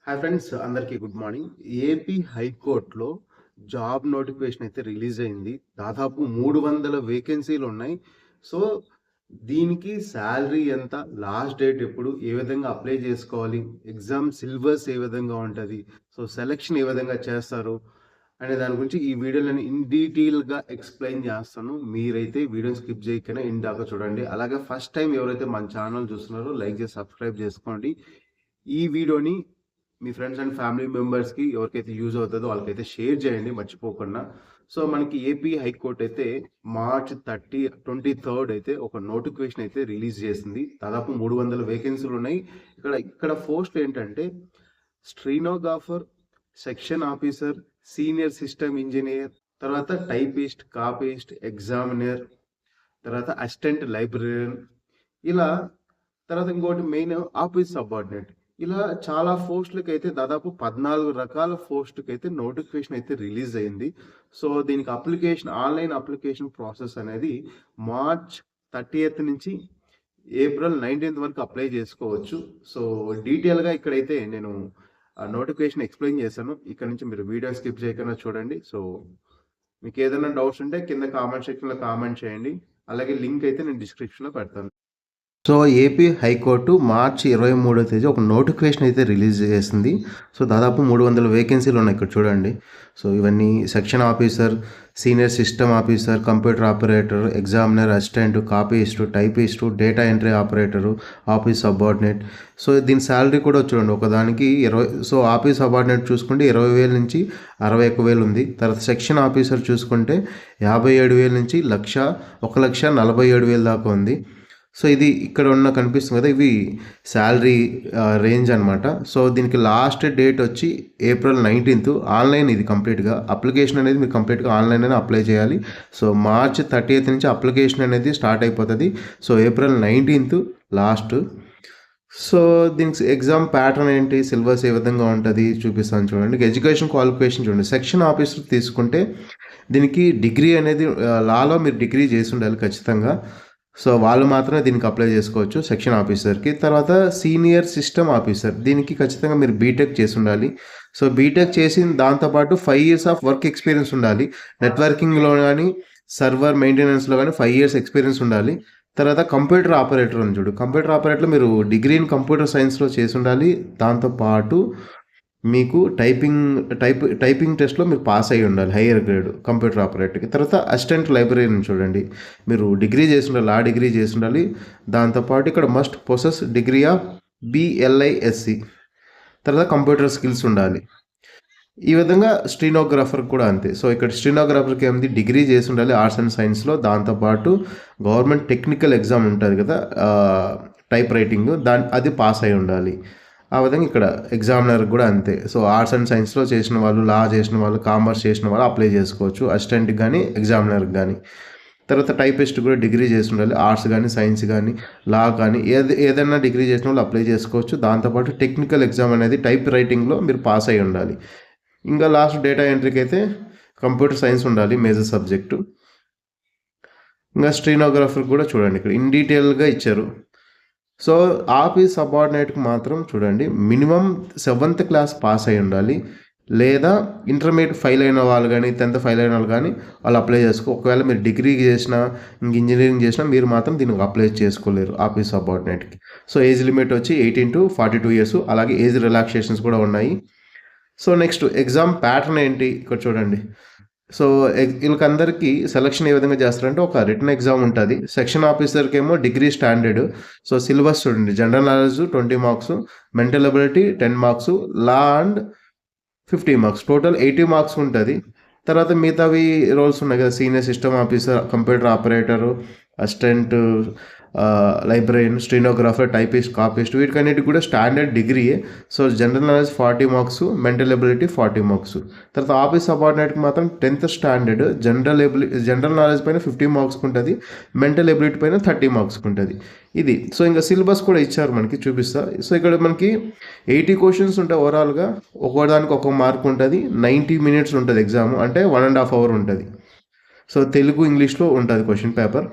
Hi friends, అందరికీ good morning. AP హైకోర్టులో job notification అయితే రిలీజ్ అయింది. దాదాపు 300 వేకెన్సీలు ఉన్నాయి. సో దీనికి శాలరీ ఎంత, లాస్ట్ డేట్ ఎప్పుడు, ఏ విధంగా అప్లై చేసుకోవాలి, ఎగ్జామ్ సిలబస్ ఏ విధంగా ఉంటుంది, సో సెలక్షన్ ఏ విధంగా చేస్తారు అనే దాని గురించి ఈ వీడియోలో నేను ఇన్ డీటెయిల్గా ఎక్స్ప్లెయిన్ చేస్తాను. మీరైతే వీడియోని స్కిప్ చేయకుండా ఇన్ దాకా చూడండి. అలాగే ఫస్ట్ టైం ఎవరైతే మన ఛానల్ చూస్తున్నారో లైక్ చేసి సబ్స్క్రైబ్ చేసుకోండి. ఈ వీడియోని మీ ఫ్రెండ్స్ అండ్ ఫ్యామిలీ మెంబర్స్కి ఎవరికైతే యూజ్ అవుతుందో వాళ్ళకైతే షేర్ చేయండి మర్చిపోకుండా. సో మనకి ఏపీ హైకోర్టు అయితే మార్చ్ 23 అయితే ఒక నోటిఫికేషన్ అయితే రిలీజ్ చేసింది. దాదాపు 300 వేకెన్సీలు ఉన్నాయి. ఇక్కడ పోస్ట్ ఏంటంటే stenographer, section officer, senior system engineer, తర్వాత టైపిస్ట్, కాపీస్ట్, ఎగ్జామినర్, తర్వాత అసిస్టెంట్ లైబ్రరీయన్, ఇలా తర్వాత ఇంకోటి మెయిన్ ఆఫీస్ సబార్డినేట్, ఇలా చాలా పోస్టులకి అయితే దాదాపు 14 రకాల పోస్టుకి అయితే నోటిఫికేషన్ అయితే రిలీజ్ అయింది. సో దీనికి ఆన్లైన్ అప్లికేషన్ ప్రాసెస్ అనేది మార్చ్ 30th నుంచి ఏప్రిల్ 19th వరకు అప్లై చేసుకోవచ్చు. సో డీటెయిల్గా ఇక్కడైతే నేను నోటిఫికేషన్ ఎక్స్ప్లెయిన్ చేశాను. ఇక్కడ నుంచి మీరు వీడియో స్కిప్ చేయకుండా చూడండి. సో మీకు ఏదైనా డౌట్స్ ఉంటే కింద కామెంట్ సెక్షన్లో కామెంట్ చేయండి. అలాగే లింక్ అయితే నేను డిస్క్రిప్షన్లో పెడతాను. సో ఏపీ హైకోర్టు మార్చి 23 ఒక నోటిఫికేషన్ అయితే రిలీజ్ చేసింది. సో దాదాపు 300 వేకెన్సీలు ఉన్నాయి ఇక్కడ చూడండి. సో ఇవన్నీ section officer, senior system officer, computer operator, examiner, assistant, copyist, typist, data entry operator, office subordinate. So దీని శాలరీ కూడా చూడండి, ఒకదానికి 20. సో ఆఫీస్ సబార్డినేట్ చూసుకుంటే 20,000 నుంచి 61,000 ఉంది. తర్వాత సెక్షన్ ఆఫీసర్ చూసుకుంటే 57,000 నుంచి 1,47,000 దాకా ఉంది. సో ఇది ఇక్కడ కనిపిస్తుంది కదా, ఇవి శాలరీ రేంజ్ అనమాట. సో దీనికి లాస్ట్ డేట్ వచ్చి ఏప్రిల్ 19th. ఆన్లైన్ ఇది కంప్లీట్గా. అప్లికేషన్ అనేది మీరు కంప్లీట్గా ఆన్లైన్లోనే అప్లై చేయాలి. సో మార్చ్ 30th నుంచి అప్లికేషన్ అనేది స్టార్ట్ అయిపోతుంది. So April 19th last. So దీనికి ఎగ్జామ్ ప్యాటర్న్ ఏంటి, సిలబస్ ఏ విధంగా ఉంటుంది చూపిస్తాను చూడండి. ఎడ్యుకేషన్ క్వాలిఫికేషన్ చూడండి. సెక్షన్ ఆఫీసర్ తీసుకుంటే దీనికి డిగ్రీ అనేది లాలో మీరు డిగ్రీ చేసి ఉండాలి ఖచ్చితంగా. సో వాళ్ళు మాత్రమే దీనికి అప్లై చేసుకోవచ్చు సెక్షన్ ఆఫీసర్కి. తర్వాత సీనియర్ సిస్టమ్ ఆఫీసర్, దీనికి ఖచ్చితంగా మీరు బీటెక్ చేసి ఉండాలి. సో బీటెక్ చేసి దాంతోపాటు 5 years ఆఫ్ వర్క్ ఎక్స్పీరియన్స్ ఉండాలి. నెట్వర్కింగ్లో కానీ సర్వర్ మెయింటెనెన్స్లో కానీ 5 years ఎక్స్పీరియన్స్ ఉండాలి. తర్వాత కంప్యూటర్ ఆపరేటర్ ఉంది చూడు, కంప్యూటర్ ఆపరేటర్లో మీరు డిగ్రీ ఇన్ కంప్యూటర్ సైన్స్లో చేసి ఉండాలి. దాంతోపాటు మీకు టైపింగ్ టెస్ట్లో మీరు పాస్ అయ్యి ఉండాలి, హయ్యర్ గ్రేడ్ కంప్యూటర్ ఆపరేటర్కి. తర్వాత అసిస్టెంట్ లైబ్రరీని చూడండి, మీరు డిగ్రీ చేసి ఉండాలి, లా డిగ్రీ చేసి ఉండాలి. దాంతోపాటు ఇక్కడ must possess degree of BLISC. తర్వాత కంప్యూటర్ స్కిల్స్ ఉండాలి. ఈ విధంగా స్టీనోగ్రాఫర్ కూడా అంతే. సో ఇక్కడ స్టీనోగ్రాఫర్కి ఏమిటి, డిగ్రీ చేసి ఉండాలి ఆర్ట్స్ అండ్ సైన్స్లో. దాంతోపాటు గవర్నమెంట్ టెక్నికల్ ఎగ్జామ్ ఉంటుంది కదా, టైప్ రైటింగ్, అది పాస్ అయి ఉండాలి. ఆ విధంగా ఇక్కడ ఎగ్జామినర్ కూడా అంతే. సో ఆర్ట్స్ అండ్ సైన్స్లో చేసిన వాళ్ళు, లా చేసిన వాళ్ళు, కామర్స్ చేసిన వాళ్ళు అప్లై చేసుకోవచ్చు అసిస్టెంట్కి కానీ ఎగ్జామినర్కి కానీ. తర్వాత టైపిస్ట్ కూడా డిగ్రీ చేసి ఉండాలి, ఆర్ట్స్ కానీ సైన్స్ కానీ లా కానీ ఏదైనా డిగ్రీ చేసిన వాళ్ళు అప్లై చేసుకోవచ్చు. దాంతోపాటు టెక్నికల్ ఎగ్జామ్ అనేది టైప్ రైటింగ్లో మీరు పాస్ అయి ఉండాలి. ఇంకా లాస్ట్ డేటా ఎంట్రీకి అయితే కంప్యూటర్ సైన్స్ ఉండాలి మేజర్ సబ్జెక్టు. ఇంకా స్టీనోగ్రాఫర్ కూడా చూడండి, ఇక్కడ ఇన్ డీటెయిల్గా ఇచ్చారు. సో ఆఫీస్ సబార్డినేట్కి మాత్రం చూడండి, మినిమం 7th క్లాస్ పాస్ అయి ఉండాలి, లేదా ఇంటర్మీడియట్ ఫెయిల్ అయిన వాళ్ళు కానీ 10th ఫెయిల్ అయిన వాళ్ళు కానీ వాళ్ళు అప్లై చేసుకో. ఒకవేళ మీరు డిగ్రీ చేసినా ఇంజనీరింగ్ చేసినా మీరు మాత్రం దీనికి అప్లై చేసుకోలేరు ఆఫీస్ సబార్డినేట్కి. సో ఏజ్ లిమిట్ వచ్చి 18 to 42 years. అలాగే ఏజ్ రిలాక్సేషన్స్ కూడా ఉన్నాయి. సో నెక్స్ట్ ఎగ్జామ్ ప్యాటర్న్ ఏంటి ఇక్కడ చూడండి. సో వీళ్ళకందరికీ సెలక్షన్ ఏ విధంగా చేస్తారంటే ఒక రిటర్న్ ఎగ్జామ్ ఉంటుంది. సెక్షన్ ఆఫీసర్కి ఏమో డిగ్రీ స్టాండర్డ్. సో సిలబస్ చూడండి, general knowledge 20 marks, mental ability 10 marks, law and 50 marks, total 80 marks ఉంటుంది. తర్వాత మిగతావి రోల్స్ ఉన్నాయి కదా, senior system officer, computer operator, assistant librarian, stenographer, typist, copyist, వీటికన్నిటికి కూడా స్టాండర్డ్ డిగ్రీయే. So general knowledge 40 marks, mental ability 40 marks. తర్వాత ఆఫీస్ సబార్డినేట్కి మాత్రం 10th స్టాండర్డ్, జనరల్ నాలెడ్జ్ పైన 50 marks ఉంటుంది, మెంటల్ ఎబిలిటీ పైన 30 marks ఉంటుంది. ఇది. సో ఇంకా సిలబస్ కూడా ఇచ్చారు మనకి, చూపిస్తా. సో ఇక్కడ మనకి 80 questions ఉంటాయి ఓవరాల్గా, ఒక్కోదానికి ఒక్కొక్క మార్క్ ఉంటుంది. 90 minutes ఉంటుంది ఎగ్జామ్, అంటే 1.5 hour ఉంటుంది. సో తెలుగు ఇంగ్లీష్లో ఉంటుంది question paper.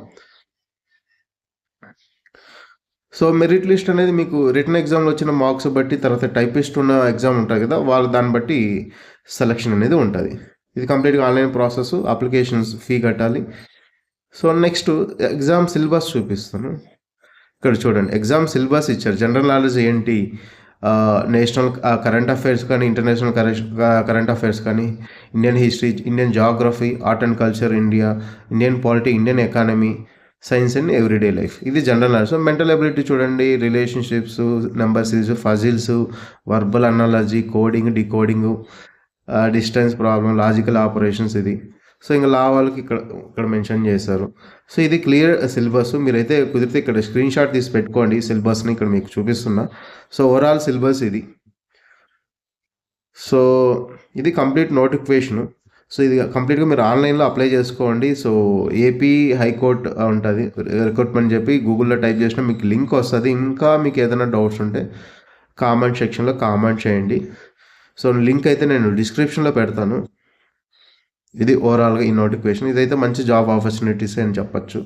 So merit list అనేది మీకు రిటర్న్ ఎగ్జామ్లో వచ్చిన మార్క్స్ బట్టి, తర్వాత టైపిస్ట్ ఉన్న ఎగ్జామ్ ఉంటుంది కదా, వాళ్ళు దాన్ని బట్టి సెలక్షన్ అనేది ఉంటుంది. ఇది కంప్లీట్గా ఆన్లైన్ ప్రాసెస్, అప్లికేషన్స్ ఫీ కట్టాలి. సో నెక్స్ట్ ఎగ్జామ్ సిలబస్ చూపిస్తాను. ఇక్కడ చూడండి, ఎగ్జామ్ సిలబస్ ఇచ్చారు. జనరల్ నాలెడ్జ్ ఏంటి, నేషనల్ కరెంట్ అఫైర్స్ కానీ, ఇంటర్నేషనల్ కరెంట్ అఫైర్స్ కానీ, Indian history, Indian geography, art and culture India, Indian polity, Indian economy, science and everyday life. ఇది general knowledge. Mental ability చూడండి, relationships, number series, puzzles, verbal analogy, coding, decoding, distance problem, logical operations ఇది. So ఇంకా లా వాళ్ళకి ఇక్కడ ఇక్కడ mention చేశారు. So ఇది clear syllabus. మీరైతే కుదిరితే ఇక్కడ స్క్రీన్ షాట్ తీసి పెట్టుకోండి సిలబస్ని, ఇక్కడ మీకు చూపిస్తున్నా. సో ఓవరాల్ సిలబస్ ఇది. సో ఇది కంప్లీట్ నోటిఫికేషను. సో ఇది కంప్లీట్గా మీరు ఆన్లైన్లో అప్లై చేసుకోండి. సో ఏపీ హైకోర్టు ఉంటుంది రిక్రూట్మెంట్ చెప్పి గూగుల్లో టైప్ చేసినా మీకు లింక్ వస్తుంది. ఇంకా మీకు ఏదైనా డౌట్స్ ఉంటే కామెంట్ సెక్షన్లో కామెంట్ చేయండి. సో లింక్ అయితే నేను డిస్క్రిప్షన్లో పెడతాను. ఇది ఓవరాల్గా ఈ నోటిఫికేషన్. ఇదైతే మంచి జాబ్ ఆపర్చునిటీస్ అని చెప్పచ్చు.